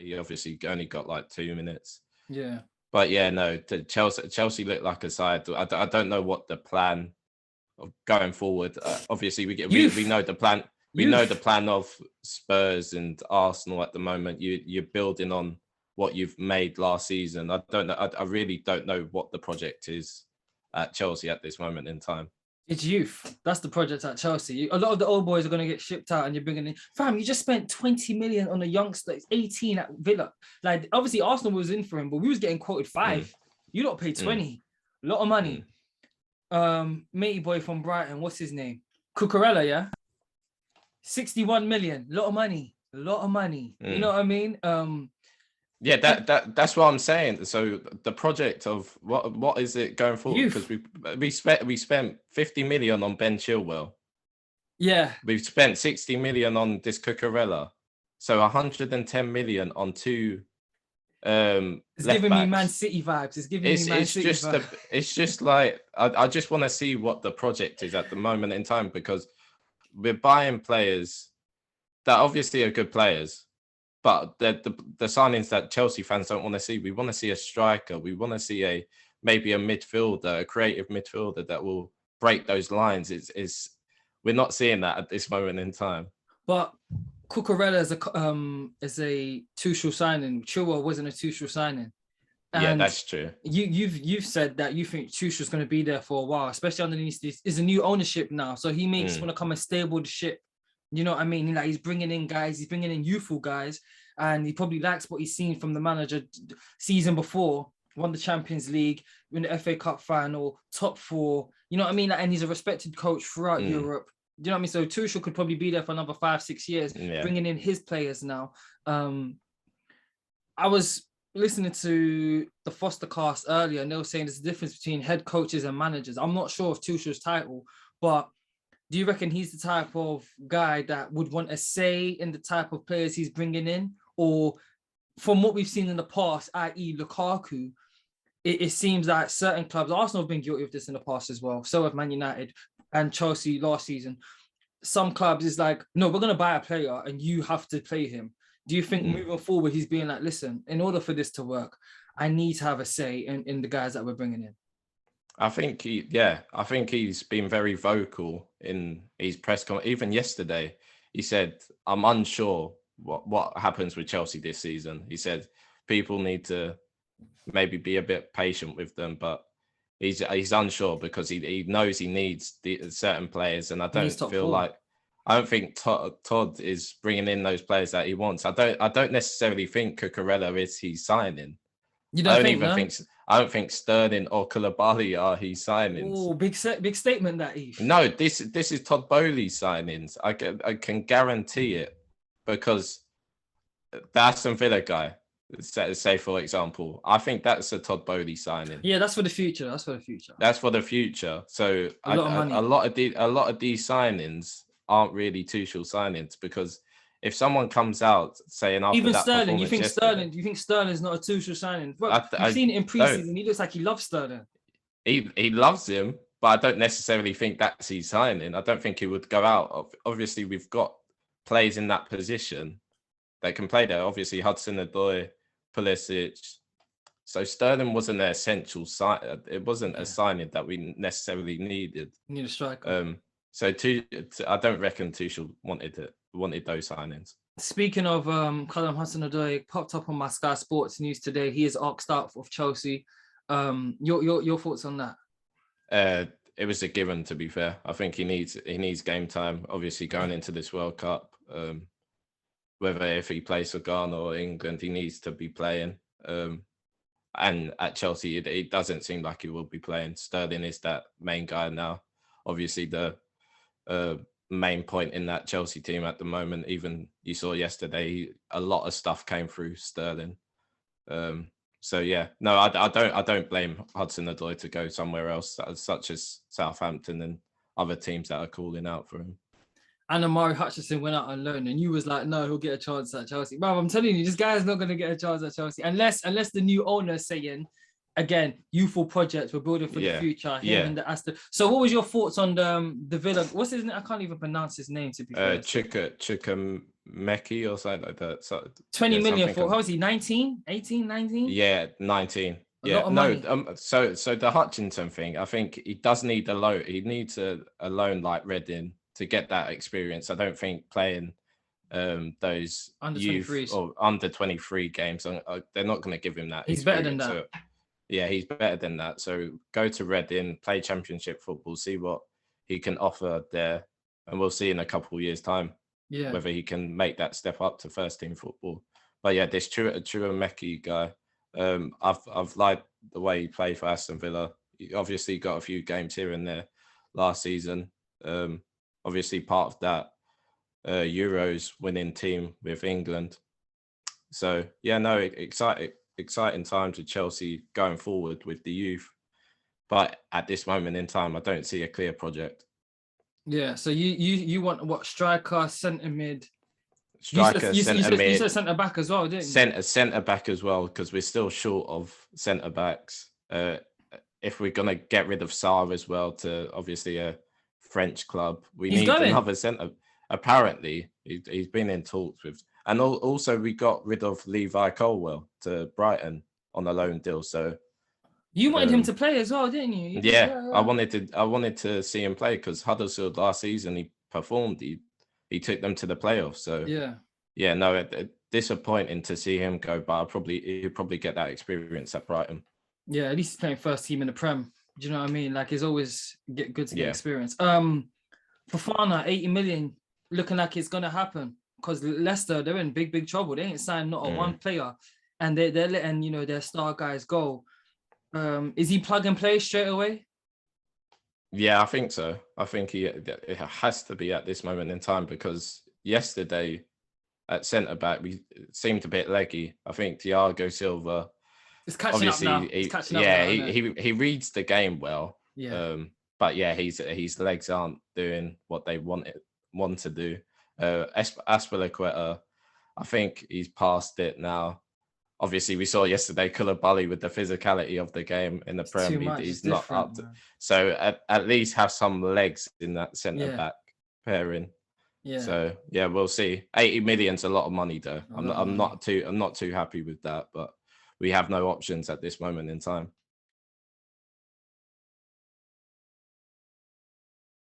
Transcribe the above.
he obviously only got like 2 minutes. Yeah. But yeah, no, Chelsea look like a side. I don't know what the plan of going forward. Obviously, we know the plan. We know the plan of Spurs and Arsenal at the moment. You're building on what you've made last season. I don't know. I really don't know what the project is at Chelsea at this moment in time. It's youth. That's the project at Chelsea. A lot of the old boys are going to get shipped out and you're bringing in... Fam, you just spent 20 million on a youngster. It's 18 at Villa. Like, obviously, Arsenal was in for him, but we was getting quoted 5. You don't pay 20. A lot of money. Matey boy from Brighton, what's his name? Cucurella, yeah? 61 million. A lot of money. You know what I mean? Yeah, that's what I'm saying. So the project of what is it going forward? Because we spent 50 million on Ben Chilwell. Yeah. We've spent 60 million on this Cucurella. So 110 million on 2 it's giving me Man City vibes. It's just like I just want to see what the project is at the moment in time, because we're buying players that obviously are good players. But the signings that Chelsea fans don't want to see. We want to see a striker. We want to see maybe a midfielder, a creative midfielder that will break those lines. We're not seeing that at this moment in time. But Cucurella is a Tuchel signing. Chilwell wasn't a Tuchel signing. And yeah, that's true. You've said that you think Tuchel's going to be there for a while, especially underneath this. Is a new ownership now, so he makes want to come and stable the ship. You know what I mean? Like, he's bringing in guys, he's bringing in youthful guys, and he probably likes what he's seen from the manager season before. Won the Champions League, win the FA Cup final, top 4. You know what I mean? And he's a respected coach throughout Europe. You know what I mean? So Tuchel could probably be there for another 5-6 years, bringing in his players now. I was listening to the Foster cast earlier, and they were saying there's a difference between head coaches and managers. I'm not sure of Tuchel's title, but do you reckon he's the type of guy that would want a say in the type of players he's bringing in? Or from what we've seen in the past, i.e. Lukaku, it seems like certain clubs, Arsenal have been guilty of this in the past as well, so have Man United and Chelsea last season. Some clubs is like, no, we're going to buy a player and you have to play him. Do you think moving forward, he's being like, listen, in order for this to work, I need to have a say in the guys that we're bringing in? I think he's been very vocal in his press conference. Even yesterday, he said, I'm unsure what happens with Chelsea this season. He said people need to maybe be a bit patient with them, but he's unsure because he knows he needs certain players, and I don't think Todd is bringing in those players that he wants. I don't necessarily think Cucurella is his signing. You don't I don't think Sterling or Koulibaly are his signings. Oh, big statement that, Eve. No, this is Todd Bowley's signings. I can guarantee it, because the Aston Villa guy, say for example, I think that's a Todd Bowley signing. Yeah, that's for the future. So a lot of these signings aren't really Tuchel signings, because if someone comes out saying after even that Sterling, you think Sterling's not a Tuchel signing? Bro, I've seen it in preseason. He looks like he loves Sterling. He loves him, but I don't necessarily think that's his signing. I don't think he would go out. Obviously, we've got players in that position that can play there. Obviously, Hudson-Odoi, Pulisic. So Sterling wasn't an essential sign. It wasn't a signing that we necessarily needed. You need a striker. So I don't reckon Tuchel wanted those signings. Speaking of Callum Hudson-Odoi, popped up on my Sky Sports news today. He is oxed out of Chelsea. Your thoughts on that? It was a given, to be fair. I think he needs game time. Obviously, going into this World Cup, whether if he plays for Ghana or England, he needs to be playing. And at Chelsea, it doesn't seem like he will be playing. Sterling is that main guy now. Obviously, the main point in that Chelsea team at the moment. Even you saw yesterday, a lot of stuff came through Sterling. So yeah, no, I don't blame Hudson-Odoi to go somewhere else, such as Southampton and other teams that are calling out for him. And Amari Hutchinson went out on loan, and you was like, no, he'll get a chance at Chelsea. Bro, I'm telling you, this guy's not going to get a chance at Chelsea unless the new owner is saying, again, youthful projects. We're building for the future. Him and the Aston. So, what was your thoughts on the Villa? What's his name? I can't even pronounce his name, to be fair. Chukwuemeka or something like that. So, 20 million for, how was he? 19, 18, 19? Yeah, 19. A lot of money. So the Hutchinson thing, I think he does need a loan. He needs a loan like Reading to get that experience. I don't think playing those under youth 23s or under 23 games, they're not going to give him that. He's better than that. So, yeah, he's better than that. So go to Reading, play Championship football, see what he can offer there, and we'll see in a couple of years' time whether he can make that step up to first team football. But yeah, this Chukwuemeka guy, I've liked the way he played for Aston Villa. He obviously got a few games here and there last season. Obviously part of that Euros winning team with England. So yeah, no, exciting times with Chelsea going forward with the youth. But at this moment in time, I don't see a clear project. Yeah. So you want what, striker, centre mid? Striker, centre mid. You said centre back as well, didn't you? Centre back as well, because we're still short of centre backs. If we're gonna get rid of Sarr as well to obviously a French club, we need another centre. Apparently, he's been in talks with, and also we got rid of Levi Colwell to Brighton on a loan deal. So you wanted him to play as well, didn't you? Yeah, I wanted to see him play because Huddersfield last season he performed. He took them to the playoffs. So yeah, no, disappointing to see him go, but he'll probably get that experience at Brighton. Yeah, at least he's playing first team in the Prem. Do you know what I mean? Like, it's always good to get experience. Fofana, 80 million, looking like it's gonna happen because Leicester, they're in big trouble. They ain't signed not a one player, and they're letting their star guys go. Is he plug and play straight away? Yeah, I think so. I think it has to be at this moment in time because yesterday at centre back we seemed a bit leggy. I think Thiago Silva is catching up now. He reads the game well. Yeah. But yeah, his legs aren't doing what they want to do. Aspilicueta, I think he's past it now. Obviously, we saw yesterday Koulibaly with the physicality of the game in the Prem. He's not up to. So at least have some legs in that centre back pairing. Yeah. So yeah, we'll see. 80 million's a lot of money, though. I'm not too happy with that, but we have no options at this moment in time.